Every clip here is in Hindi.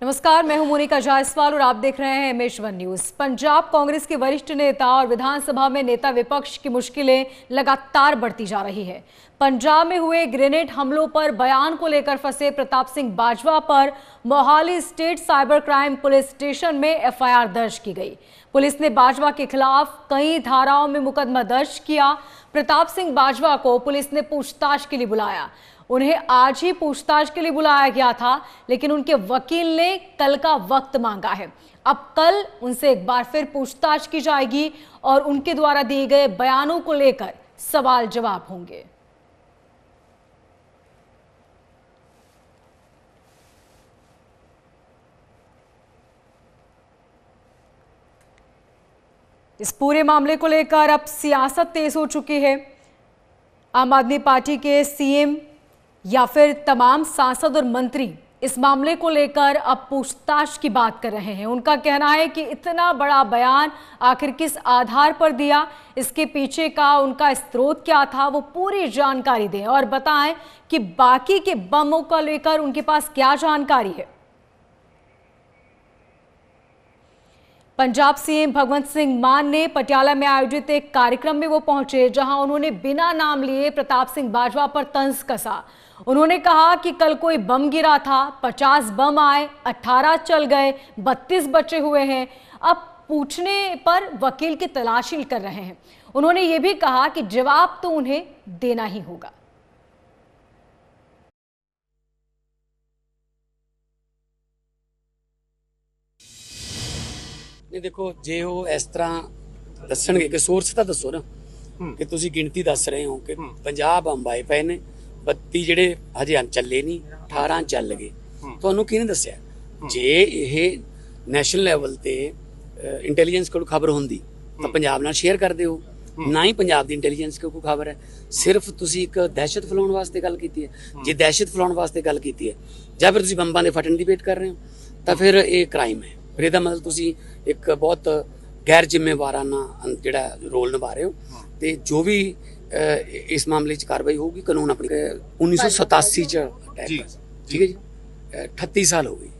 नमस्कार, मैं हूं मोनिका जायसवाल और आप देख रहे हैं एमएच1 न्यूज। पंजाब कांग्रेस के वरिष्ठ नेता और विधानसभा में नेता विपक्ष की मुश्किलें लगातार बढ़ती जा रही है। पंजाब में हुए ग्रेनेड हमलों पर बयान को लेकर फंसे प्रताप सिंह बाजवा पर Mohali state cyber crime police station में एफआईआर दर्ज की गई। पुलिस ने बाजवा के खिलाफ कई धाराओं में मुकदमा दर्ज किया। प्रताप सिंह बाजवा को पुलिस ने पूछताछ के लिए बुलाया। उन्हें आज ही पूछताछ के लिए बुलाया गया था, लेकिन उनके वकील ने कल का वक्त मांगा है। अब कल उनसे एक बार फिर पूछताछ की जाएगी और उनके द्वारा दिए गए बयानों को लेकर सवाल जवाब होंगे। इस पूरे मामले को लेकर अब सियासत तेज हो चुकी है। आम आदमी पार्टी के सीएम या फिर तमाम सांसद और मंत्री इस मामले को लेकर अब पूछताछ की बात कर रहे हैं। उनका कहना है कि इतना बड़ा बयान आखिर किस आधार पर दिया, इसके पीछे का उनका स्रोत क्या था, वो पूरी जानकारी दें और बताएं कि बाकी के बमों को लेकर उनके पास क्या जानकारी है। पंजाब सीएम भगवंत सिंह मान ने पटियाला में आयोजित एक कार्यक्रम में वो पहुंचे, जहां उन्होंने बिना नाम लिए प्रताप सिंह बाजवा पर तंज कसा। उन्होंने कहा कि कल कोई बम गिरा था, 50 बम आए, 18 चल गए, 32 बचे हुए हैं। अब पूछने पर वकील की तलाशी कर रहे हैं। उन्होंने ये भी कहा कि जवाब तो उन्हें देना ही होगा। नहीं देखो, जे वो इस तरह दसणगे कि सोर्स तो दसो ना कि तुसी गिणती दस रहे हो कि 50 बंब आए पे ने, 32 ਜਿਹੜੇ ਹਜੇ ਚੱਲੇ ਨਹੀਂ, 18 ਚੱਲ ਗਏ। ਤੁਹਾਨੂੰ ਕਿਹਨੇ ਦੱਸਿਆ? ਜੇ ਇਹ ਨੈਸ਼ਨਲ ਲੈਵਲ ਤੇ ਇੰਟੈਲੀਜੈਂਸ ਕੋਲ ਖਬਰ ਹੁੰਦੀ ਤਾਂ ਪੰਜਾਬ ਨਾਲ ਸ਼ੇਅਰ ਕਰਦੇ ਹੋ। ਨਾ ਹੀ ਪੰਜਾਬ ਦੀ ਇੰਟੈਲੀਜੈਂਸ ਕੋਲ ਕੋਈ ਖਬਰ ਹੈ। ਸਿਰਫ ਤੁਸੀਂ ਇੱਕ ਦਹਿਸ਼ਤ ਫੈਲਾਉਣ ਵਾਸਤੇ ਗੱਲ ਕੀਤੀ ਹੈ। ਜੇ ਦਹਿਸ਼ਤ ਫੈਲਾਉਣ ਵਾਸਤੇ ਗੱਲ ਕੀਤੀ ਹੈ ਜਾਂ ਫਿਰ ਤੁਸੀਂ ਬੰਬਾਂ ਦੇ ਫਟਣ ਦੀ ਵੇਟ ਕਰ ਰਹੇ ਹੋ ਤਾਂ ਫਿਰ ਇਹ ਕ੍ਰਾਈਮ ਹੈ। ਫਿਰ ਇਹਦਾ ਮਤਲਬ ਤੁਸੀਂ ਇੱਕ ਬਹੁਤ ਗੈਰ ਜ਼ਿੰਮੇਵਾਰਾਨਾ ਜਿਹੜਾ ਰੋਲ ਨਿਭਾ ਰਹੇ ਹੋ। ਤੇ ਜੋ ਵੀ इस मामले च कार्रवाई होगी। कानून अपनी 1987 च अटैक, ठीक है जी, 38 साल हो गई।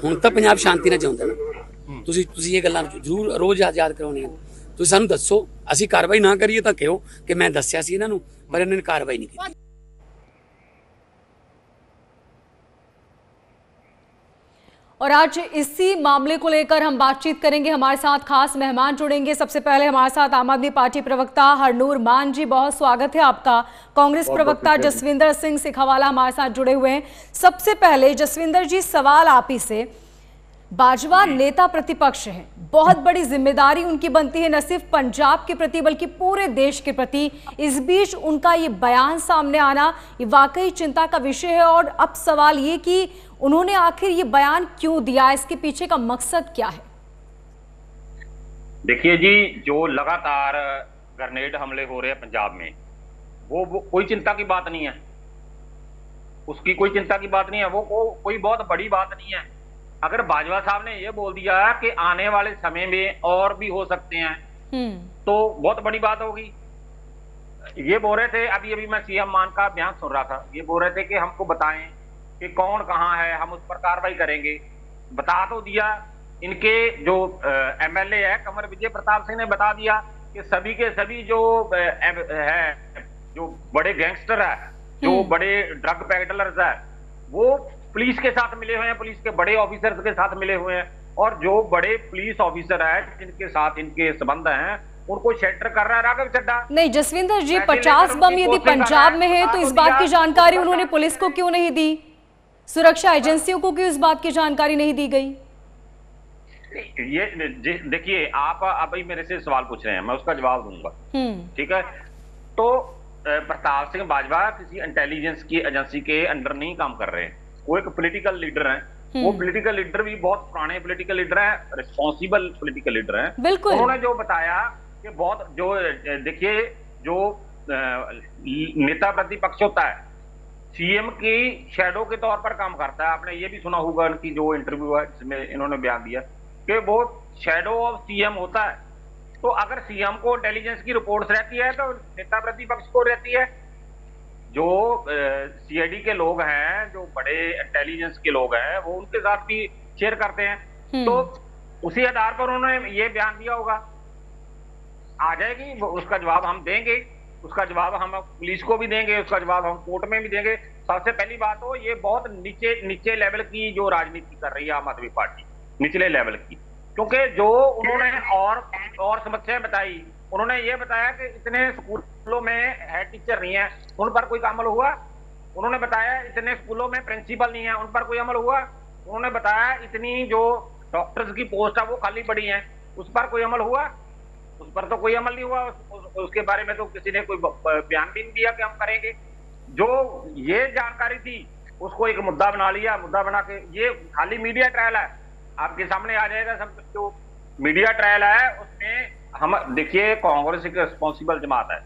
हुण तां पंजाब शांति नाल जिउंदा ना। तुसीं ये गल्लां जरूर रोज़ याद कराउणियां। तुसीं सानूं दस्सो, असीं कार्रवाई ना करिए तां कहो कि मैं दस्सिया सी इन्हां नूं पर इन्हां ने कार्रवाई नहीं कीती। और आज इसी मामले को लेकर हम बातचीत करेंगे। हमारे साथ खास मेहमान जुड़ेंगे। सबसे पहले हमारे साथ आम आदमी पार्टी प्रवक्ता हरनूर मान जी, बहुत स्वागत है आपका। कांग्रेस प्रवक्ता जसविंदर सिंह सिखावाला हमारे साथ जुड़े हुए हैं। सबसे पहले जसविंदर जी, सवाल आप ही से। बाजवा नेता प्रतिपक्ष हैं, बहुत बड़ी जिम्मेदारी उनकी बनती है, न सिर्फ पंजाब के प्रति बल्कि पूरे देश के प्रति। इस बीच उनका ये बयान सामने आना ये वाकई चिंता का विषय है। और अब सवाल ये कि उन्होंने आखिर ये बयान क्यों दिया, इसके पीछे का मकसद क्या है? देखिए जी, जो लगातार ग्रेनेड हमले हो रहे हैं पंजाब में, वो कोई चिंता की बात नहीं है। उसकी कोई चिंता की बात नहीं है। वो कोई बहुत बड़ी बात नहीं है। अगर बाजवा साहब ने ये बोल दिया कि आने वाले समय में और भी हो सकते हैं, तो बहुत बड़ी बात होगी। ये बोल रहे थे, अभी मैं सीएम मान का बयान सुन रहा था, ये बोल रहे थे कि हमको बताएं कि कौन कहां है, हम उस पर कार्रवाई करेंगे। बता तो दिया। इनके जो एमएलए है कमर विजय प्रताप सिंह ने बता दिया कि सभी के सभी जो है, जो बड़े गैंगस्टर है, जो बड़े ड्रग पैडलर्स है, वो पुलिस के साथ मिले हुए हैं, पुलिस के बड़े ऑफिसर्स के साथ मिले हुए हैं। और जो बड़े पुलिस ऑफिसर है जिनके साथ इनके संबंध हैं, उनको शेल्टर कर रहा है राघव चड्ढा। नहीं जसविंदर जी, 50 बम यदि पंजाब में है तो इस बात की जानकारी उन्होंने पुलिस को क्यों नहीं दी? सुरक्षा एजेंसियों को क्यों इस बात की जानकारी नहीं दी गई? ये देखिए, आप अभी मेरे से सवाल पूछ रहे हैं, मैं उसका जवाब दूंगा, ठीक है। तो प्रताप सिंह बाजवा किसी इंटेलिजेंस की एजेंसी के अंडर नहीं काम कर रहे हैं। वो एक पॉलिटिकल लीडर हैं। वो पॉलिटिकल लीडर भी बहुत पुराने पॉलिटिकल लीडर हैं, रिस्पॉन्सिबल पॉलिटिकल लीडर हैं। बिल्कुल। उन्होंने जो बताया कि बहुत जो देखिए, जो नेता प्रतिपक्ष होता है, सीएम की शैडो के तौर पर काम करता है। आपने ये भी सुना होगा इनकी जो इंटरव्यू है जिसमें इन्होंने बयान दिया कि वो शैडो ऑफ सीएम होता है। तो अगर सीएम को इंटेलिजेंस की रिपोर्ट्स रहती है तो नेता प्रतिपक्ष को रहती है। जो सीआईडी के लोग हैं, जो बड़े इंटेलिजेंस के लोग हैं, वो उनके साथ भी शेयर करते हैं, तो उसी आधार पर उन्होंने ये बयान दिया होगा। आ जाएगी उसका जवाब हम देंगे, उसका जवाब हम पुलिस को भी देंगे, उसका जवाब हम कोर्ट में भी देंगे। सबसे पहली बात तो ये बहुत नीचे लेवल की जो राजनीति कर रही है आम आदमी पार्टी, निचले लेवल की, क्योंकि जो उन्होंने और समस्याएं बताई, उन्होंने ये बताया कि इतने स्कूलों में हेड टीचर नहीं है, उन पर कोई अमल हुआ। उन्होंने बताया इतने स्कूलों में प्रिंसिपल नहीं है, उन पर कोई अमल हुआ। उन्होंने बताया इतनी जो डॉक्टर्स की पोस्ट है वो खाली पड़ी है, उस पर कोई अमल हुआ। उस पर तो कोई अमल नहीं हुआ। उसके बारे में तो किसी ने कोई बयान भी नहीं दिया कि हम करेंगे। जो ये जानकारी थी उसको एक मुद्दा बना लिया, मुद्दा बना के ये खाली मीडिया ट्रायल है, आपके सामने आ जाएगा सब। जो मीडिया ट्रायल है उसमें हम देखिए, कांग्रेस एक रिस्पॉन्सिबल जमात है।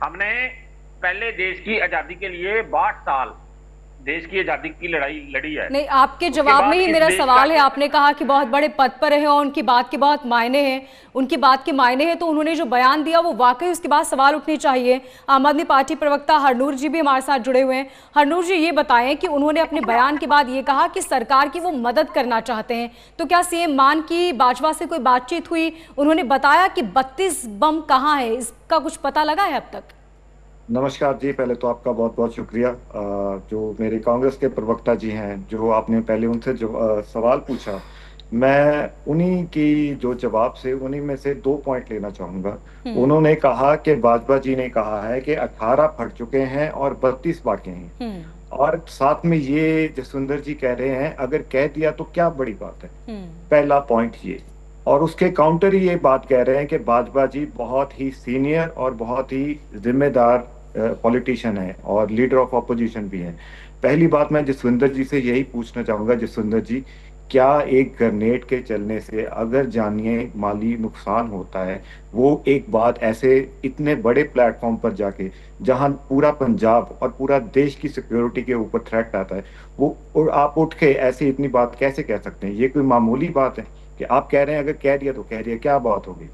हमने पहले देश की आजादी के लिए 62 साल देश की आजादी की लड़ाई लड़ी है। नहीं, आपके जवाब में ही मेरा सवाल है। आपने कहा कि बहुत बड़े पद पर है और उनकी बात के बहुत मायने हैं, उनकी बात के मायने हैं, तो उन्होंने जो बयान दिया वो वाकई उसके बाद सवाल उठने चाहिए। आम आदमी पार्टी प्रवक्ता हरनूर जी भी हमारे साथ जुड़े हुए हैं। हरनूर जी, ये बताएं कि उन्होंने अपने बयान के बाद ये कहा कि सरकार की वो मदद करना चाहते हैं, तो क्या सीएम मान की बाजवा से कोई बातचीत हुई? उन्होंने बताया कि 32 बम कहाँ है, इसका कुछ पता लगा है अब तक? नमस्कार जी, पहले तो आपका बहुत बहुत शुक्रिया। जो मेरे कांग्रेस के प्रवक्ता जी हैं, जो आपने पहले उनसे जो सवाल पूछा, मैं उन्हीं की जो जवाब से उन्हीं में से 2 पॉइंट लेना चाहूंगा। उन्होंने कहा कि बाजवा जी ने कहा है कि 18 फट चुके हैं और 32 बाकी हैं, और साथ में ये जसविंदर जी कह रहे हैं अगर कह दिया तो क्या बड़ी बात है। पहला पॉइंट ये, और उसके काउंटर ही ये बात कह रहे हैं कि बाजवा जी बहुत ही सीनियर और बहुत ही जिम्मेदार पॉलिटिशियन है और लीडर ऑफ अपोजिशन भी हैं। पहली बात मैं जसविंदर जी से यही पूछना चाहूंगा, जसविंदर जी, क्या एक ग्रेनेड के चलने से अगर जानिए माली नुकसान होता है, वो एक बात ऐसे इतने बड़े प्लेटफॉर्म पर जाके, जहां पूरा पंजाब और पूरा देश की सिक्योरिटी के ऊपर थ्रेट आता है, वो और आप उठ के ऐसे इतनी बात कैसे कह सकते हैं? ये कोई मामूली बात है कि आप कह रहे हैं अगर कह दिया तो कह दिया, क्या बात होगी?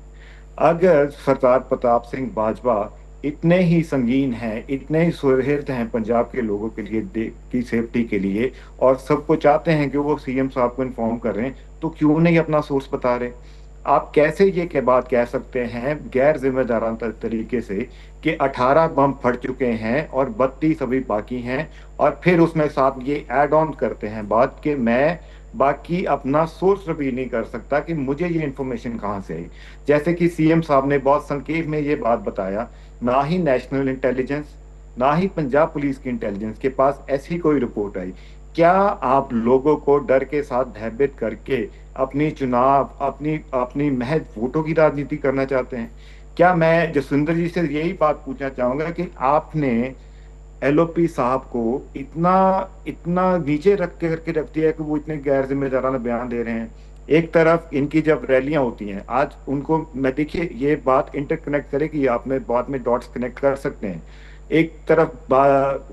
अगर सरदार प्रताप सिंह बाजवा इतने ही संगीन हैं, इतने ही सुहृद हैं पंजाब के लोगों के लिए, की सेफ्टी के लिए, और सबको चाहते हैं कि वो सीएम साहब को इन्फॉर्म कर रहे हैं, तो क्यों नहीं अपना सोर्स बता रहे? आप कैसे ये बात कह सकते हैं गैर जिम्मेदाराना तरीके से कि 18 बम फट चुके हैं और 32 अभी बाकी हैं, और फिर उसमें साथ ये ऐड ऑन करते हैं बात कि मैं बाकी अपना सोर्स रिवील नहीं कर सकता कि मुझे ये इंफॉर्मेशन कहाँ से आई। जैसे कि सीएम साहब ने बहुत संक्षेप में ये बात बताया, ना ही नेशनल इंटेलिजेंस, ना ही पंजाब पुलिस की इंटेलिजेंस के पास ऐसी कोई रिपोर्ट आई। क्या आप लोगों को डर के साथ भयभीत करके अपनी चुनाव, अपनी महज वोटों की राजनीति करना चाहते हैं? क्या मैं जसविंदर जी से यही बात पूछना चाहूंगा कि आपने एलओपी साहब को इतना नीचे रख रख दिया है कि वो इतने गैर जिम्मेदाराना बयान दे रहे हैं। एक तरफ इनकी जब रैलियां होती हैं, आज उनको मैं देखिए ये बात इंटरकनेक्ट करे कि आप में बाद में डॉट्स कनेक्ट कर सकते हैं। एक तरफ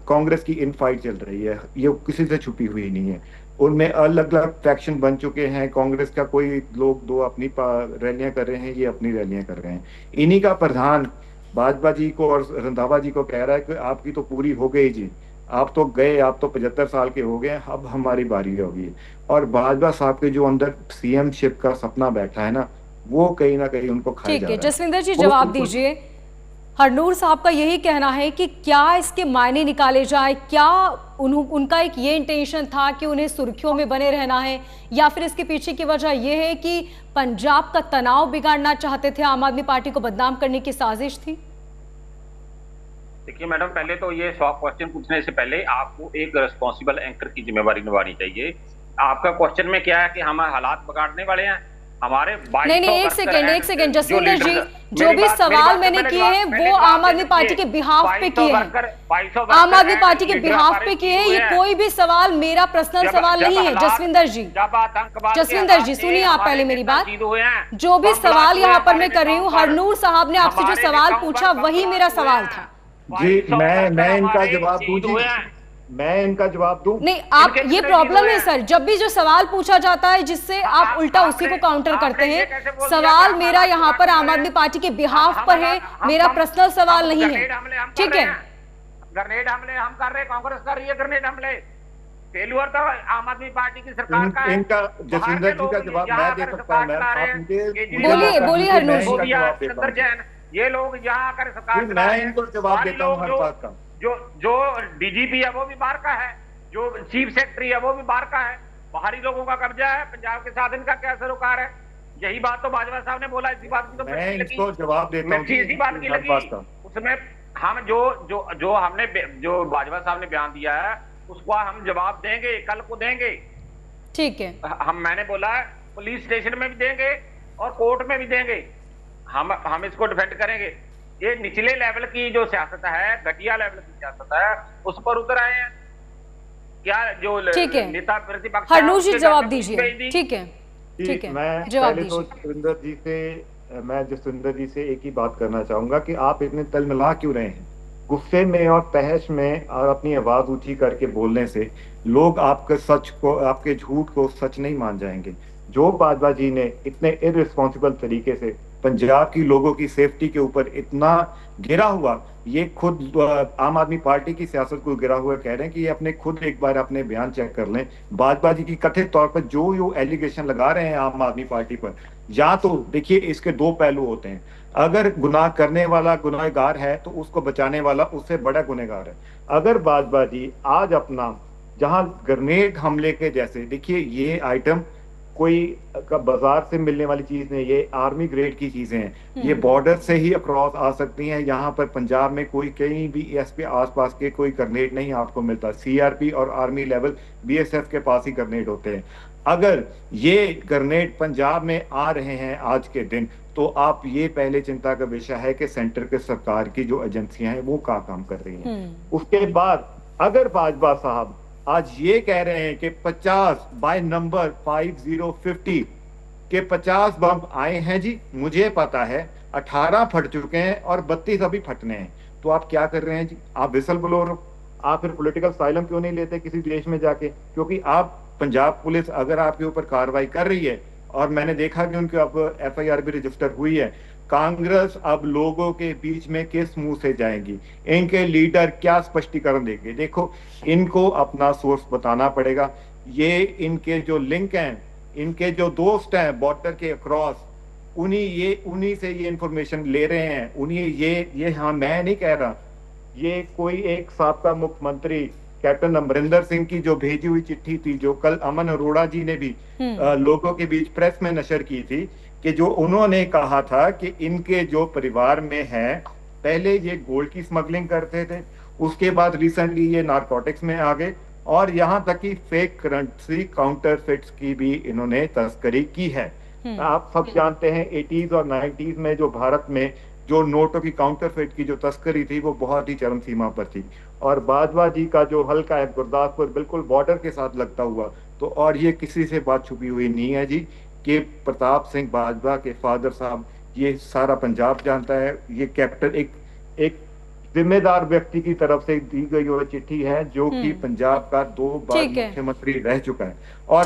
कांग्रेस की इनफाइट चल रही है, ये किसी से छुपी हुई नहीं है, उनमें अलग अलग फैक्शन बन चुके हैं। कांग्रेस का कोई लोग दो अपनी रैलियां कर रहे हैं, ये अपनी रैलियां कर रहे हैं। इन्हीं का प्रधान बाजवा जी को और रंधावा जी को कह रहा है कि आपकी तो पूरी हो गई जी, आप तो गए, आप तो 75 साल के हो गए, अब हमारी बारी होगी। और बाजवा साहब के जो अंदर सीएम शिप का सपना बैठा है ना, वो कहीं ना कहीं उनको खाया जा रहा है। ठीक है, जसविंदर जी जवाब दीजिए। हरनूर साहब का यही कहना है कि क्या इसके मायने निकाले जाए, क्या उनका एक ये इंटेंशन था कि उन्हें सुर्खियों में बने रहना है, या फिर इसके पीछे की वजह यह है कि पंजाब का तनाव बिगाड़ना चाहते थे, आम आदमी पार्टी को बदनाम करने की साजिश थी? देखिए मैडम, पहले तो ये क्वेश्चन पूछने से पहले आपको एक रिस्पॉन्सिबल एंकर की जिम्मेवारी निभानी चाहिए। आपका क्वेश्चन में क्या है कि हम हालात बिगाड़ने वाले हैं हमारे? नहीं, एक सेकंड जसविंदर जी, जो भी सवाल मैंने किए हैं वो आम आदमी पार्टी के बिहाफ पे किए हैं, आम आदमी पार्टी के बिहाफ पे किए हैं। ये कोई भी सवाल मेरा पर्सनल सवाल नहीं है। जसविंदर जी सुनिए आप पहले मेरी बात। जो भी सवाल यहाँ पर मैं कर रही हूँ, हरनूर साहब ने आपसे जो सवाल पूछा वही मेरा सवाल था जी। मैं इनका जवाब दूं जी, मैं इनका जवाब दूं? नहीं, आप ये प्रॉब्लम है सर, जब भी जो सवाल पूछा जाता है जिससे आप उल्टा उसी को काउंटर करते हैं। सवाल मेरा यहाँ पर आम आदमी पार्टी के बिहाफ पर है, मेरा पर्सनल सवाल नहीं है, ठीक है? ग्रेनेड हमले हम कर रहे, कांग्रेस कर रही है ग्रेनेड हमले। फेल्यूर तो आम आदमी पार्टी की सरकार का है। इनका जसविंदर जी का जवाब मैं दे सकता हूं मैम, आप मुझे बोलिए हरनूर जी। चंद्र जैन, ये लोग यहाँ आकर सरकार चला मैं रहे हैं। इनको जवाब देता हूँ हर बात का। जो डीजीपी है वो भी बाहर का है, जो चीफ सेक्रेटरी है वो भी बाहर का है, बाहरी लोगों का कब्जा है। पंजाब के साथ इनका क्या सरोकार है? यही बात तो बाजवा साहब ने बोला, इसी बात की तो मैं इनको जवाब देता हूँ इसी बात की लगी। उसमें हम जो हमने जो बाजवा साहब ने बयान दिया है उसको हम जवाब देंगे, कल को देंगे। ठीक है, मैंने बोला पुलिस स्टेशन में भी देंगे और कोर्ट में भी देंगे। हम इसको डिफेंड करेंगे। ये निचले लेवल की जो सियासत है, घटिया लेवल की सियासत है, उस पर उतर आए हैं क्या? जो नेता प्रतिपक्ष हरनूर जी जवाब दीजिए। ठीक है, ठीक है, मैं जवाब पहले तो जसविंदर जी से एक ही बात करना चाहूंगा कि आप इतने तलमिला क्यों रहे हैं? गुस्से में और तहश में और अपनी आवाज ऊंची करके बोलने से लोग आपके सच को, आपके झूठ को सच नहीं मान जाएंगे। जो बाजवा जी ने इतने इररिस्पॉन्सिबल तरीके से पंजाब की लोगों की सेफ्टी के ऊपर इतना गिरा हुआ, ये खुद आम आदमी पार्टी की सियासत को गिरा हुआ कह रहे हैं कि ये अपने खुद एक बार अपने बयान चेक कर लें। बाजवा जी की कथित तौर पर जो एलिगेशन लगा रहे हैं आम आदमी पार्टी पर, या तो देखिए इसके दो पहलू होते हैं। अगर गुनाह करने वाला गुनहगार है तो उसको बचाने वाला उससे बड़ा गुनहगार है। अगर बाजवा जी आज अपना जहां ग्रेनेड हमले के जैसे, देखिए ये आइटम कोई बाजार से मिलने वाली चीज नहीं, ये आर्मी ग्रेड की चीजें हैं। ये बॉर्डर से ही अक्रॉस आ सकती हैं। यहाँ पर पंजाब में कोई कहीं भी एसपी आसपास के कोई ग्रेनेड नहीं आपको मिलता। सीआरपी और आर्मी लेवल बीएसएफ के पास ही ग्रेनेड होते हैं। अगर ये ग्रेनेड पंजाब में आ रहे हैं आज के दिन, तो आप ये पहले चिंता का विषय है कि सेंटर के सरकार की जो एजेंसियां हैं वो क्या काम कर रही हैं। उसके बाद अगर बाजवा साहब आज ये कह रहे हैं कि 50 बाय नंबर 5050 के 50 बम आए हैं, जी मुझे पता है 18 फट चुके हैं और 32 अभी फटने हैं। तो आप क्या कर रहे हैं जी? आप विसल ब्लोअर, आप फिर पॉलिटिकल साइलम क्यों नहीं लेते किसी देश में जाके? क्योंकि आप पंजाब पुलिस अगर आपके ऊपर कार्रवाई कर रही है, और मैंने देखा कि उनके अब एफआईआर भी रजिस्टर हुई है, कांग्रेस अब लोगों के बीच में किस मुंह से जाएगी? इनके लीडर क्या स्पष्टीकरण देंगे? देखो, इनको अपना सोर्स बताना पड़ेगा। ये इनके जो लिंक हैं, इनके जो दोस्त हैं बॉर्डर के अक्रॉस, उन्हीं से ये इंफॉर्मेशन ले रहे हैं। उन्हीं ये हाँ, मैं नहीं कह रहा, ये कोई एक साबका मुख्यमंत्री कैप्टन अमरिंदर सिंह की जो भेजी हुई चिट्ठी थी, जो कल अमन अरोड़ा जी ने भी लोगों के बीच प्रेस में नशर की थी, कि जो उन्होंने कहा था कि इनके जो परिवार में है, पहले ये गोल्ड की स्मगलिंग करते थे, उसके बाद रिसेंटली ये नारकोटिक्स में आ गए, और यहाँ तक कि फेक करेंसी काउंटरफिट्स की भी इन्होंने तस्करी की है। आप सब जानते हैं 80s और 90s में जो भारत में जो नोटों की काउंटरफिट की जो तस्करी थी वो बहुत ही चरम सीमा पर थी। और बाजवा जी का जो हल्का है गुरदासपुर बिल्कुल बॉर्डर के साथ लगता हुआ, तो और ये किसी से बात छुपी हुई नहीं है जी, कि प्रताप सिंह बाजवा के फादर साहब, ये सारा पंजाब जानता है। ये कैप्टन एक जिम्मेदार व्यक्ति की तरफ से दी गई वो चिट्ठी है, जो कि पंजाब का 2 बार मुख्यमंत्री रह चुका है। और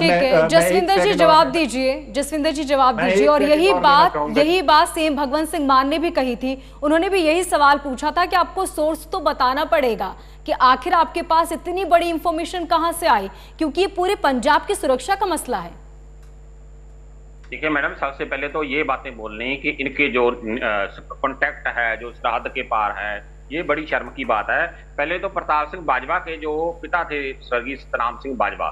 जसविंदर जी जवाब दीजिए, जसविंदर जी जवाब दीजिए। और यही बात सीएम भगवंत सिंह मान ने भी कही थी। उन्होंने भी यही सवाल पूछा था कि आपको सोर्स तो बताना पड़ेगा कि आखिर आपके पास इतनी बड़ी इंफॉर्मेशन कहां से आई, क्योंकि ये पूरे पंजाब की सुरक्षा का मसला है। देखिए मैडम, सबसे पहले तो ये बातें बोलनी कि इनके जो कॉन्टेक्ट है, जो सरहद के पार है, ये बड़ी शर्म की बात है। पहले तो प्रताप सिंह बाजवा के जो पिता थे स्वर्गीय सतनाम सिंह बाजवा,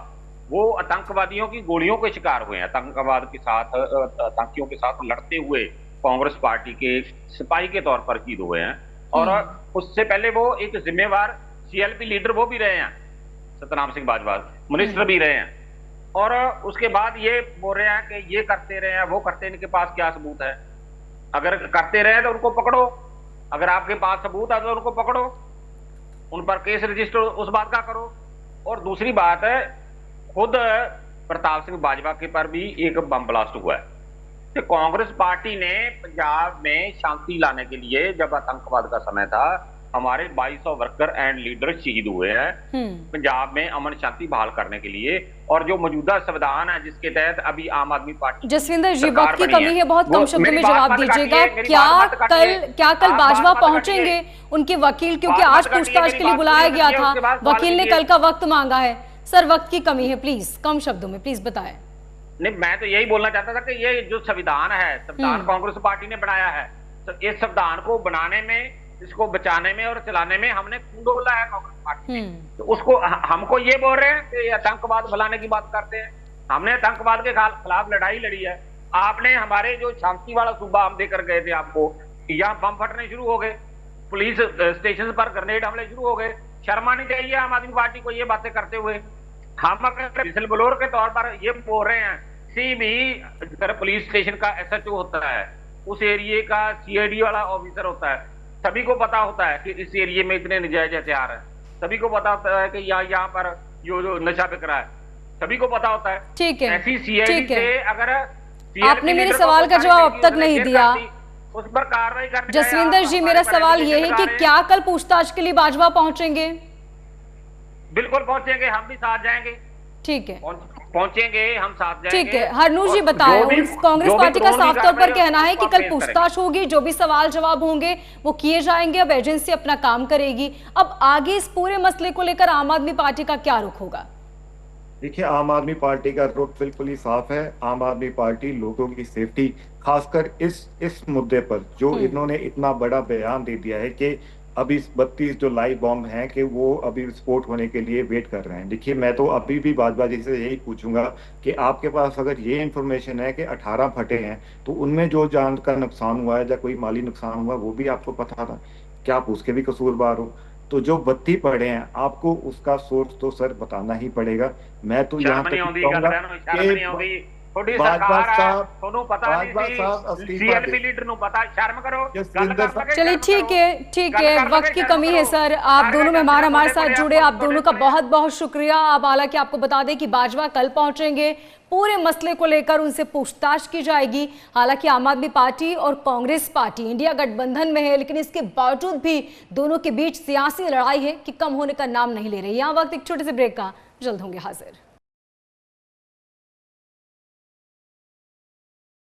वो आतंकवादियों की गोलियों के शिकार हुए हैं। आतंकवाद के साथ, आतंकियों के साथ लड़ते हुए कांग्रेस पार्टी के सिपाही के तौर पर शहीद हुए हैं। और उससे पहले वो एक जिम्मेवार सीएलपी लीडर वो भी रहे हैं, सतनाम सिंह बाजवा मिनिस्टर भी रहे हैं। और उसके बाद ये बोल रहे हैं कि ये करते रहे हैं, वो करते, इनके पास क्या सबूत है? अगर करते रहे तो उनको पकड़ो, अगर आपके पास सबूत है तो उनको पकड़ो, उन पर केस रजिस्टर उस बात का करो। और दूसरी बात है, खुद प्रताप सिंह बाजवा के पर भी एक बम ब्लास्ट हुआ है। तो कांग्रेस पार्टी ने पंजाब में शांति लाने के लिए, जब आतंकवाद का समय था, हमारे 2200 वर्कर एंड लीडर शहीद हुए हैं पंजाब में अमन शांति बहाल करने के लिए। और जो मौजूदा संविधान है जिसके तहत अभी आम आदमी पार्टी, जसविंदर जी वक्त की कमी है, बहुत कम शब्दों में जवाब दीजिएगा। क्या कल बाजवा पहुंचेंगे उनके वकील, क्योंकि आज पूछताछ के लिए बुलाया गया था, वकील ने कल का वक्त मांगा है, सर वक्त की कमी है, प्लीज कम शब्दों में प्लीज बताएं। नहीं, मैं तो यही बोलना चाहता था कि ये जो संविधान है, संविधान कांग्रेस पार्टी ने बनाया है, तो इस संविधान को बनाने में, इसको बचाने में और चलाने में हमने खून डोला है कांग्रेस पार्टी ने। तो उसको हमको ये बोल रहे हैं कि आतंकवाद फैलाने की बात करते हैं। हमने आतंकवाद के खिलाफ लड़ाई लड़ी है। आपने हमारे जो शांति वाला सूबा हम देकर गए थे आपको, यहाँ बम फटने शुरू हो गए, पुलिस स्टेशन पर ग्रेनेड हमले शुरू हो गए। शर्मा नहीं चाहिए आम आदमी पार्टी को ये बातें करते हुए। हम अगर विसल ब्लोर के तौर पर ये बोल रहे हैं, किसी भी अगर पुलिस स्टेशन का SHO होता है, उस एरिया का CID वाला ऑफिसर होता है, सभी को पता होता है कि इस एरिया में इतने नजायज हथियार है, सभी को पता होता है कि यहाँ पर जो नशा बिक रहा है, सभी को पता होता है। ठीक है, ऐसी CID से अगर आपने मेरे सवाल का जवाब अब तक नहीं दिया। उस पर कार्रवाई करने। जसविंदर जी, मेरा सवाल ये है कि क्या कल पूछताछ के लिए बाजवा पहुंचेंगे? बिल्कुल पहुंचेंगे, हम भी साथ जाएंगे। ठीक है, पहुंचेंगे, हम साथ जाएंगे। ठीक है। हरनूर जी बताएं, कांग्रेस पार्टी का साफ तौर पर कहना है कि कल पूछताछ होगी, जो भी सवाल जवाब होंगे वो किए जाएंगे, अब एजेंसी अपना काम करेगी। अब आगे इस पूरे मसले को लेकर आम आदमी पार्टी का क्या रुख होगा? देखिए, आम आदमी पार्टी का रुख बिल्कुल ही साफ है। आम आदमी पार्टी लोगों की सेफ्टी, खासकर इस मुद्दे पर जो इन्होंने इतना बड़ा बयान दे दिया है कि अभी 32 जो लाइव बॉम्ब हैं कि वो अभी विस्फोट होने के लिए वेट कर रहे हैं। देखिए, मैं तो अभी भी बाजवा जी से यही पूछूंगा कि आपके पास अगर ये इंफॉर्मेशन है कि 18 फटे हैं, तो उनमें जो जान का नुकसान हुआ है या कोई माली नुकसान हुआ वो भी आपको पता था, क्या आप उसके भी कसूरवार हो? तो जो 32 पड़े हैं, आपको उसका सोर्स तो सर बताना ही पड़ेगा। मैं तो यहाँ तक कहूंगा कि चलिए ठीक है, वक्त की कमी है सर। आप दोनों मेहमान हमारे साथ जुड़े, आप दोनों का बहुत बहुत शुक्रिया। अब हालांकि आपको बता दें कि बाजवा कल पहुंचेंगे, पूरे मसले को लेकर उनसे पूछताछ की जाएगी। हालांकि आम आदमी पार्टी और कांग्रेस पार्टी इंडिया गठबंधन में है, लेकिन इसके बावजूद भी दोनों के बीच सियासी लड़ाई है कि कम होने का नाम नहीं ले रही। यहाँ वक्त एक छोटे से ब्रेक का, जल्द होंगे हाजिर।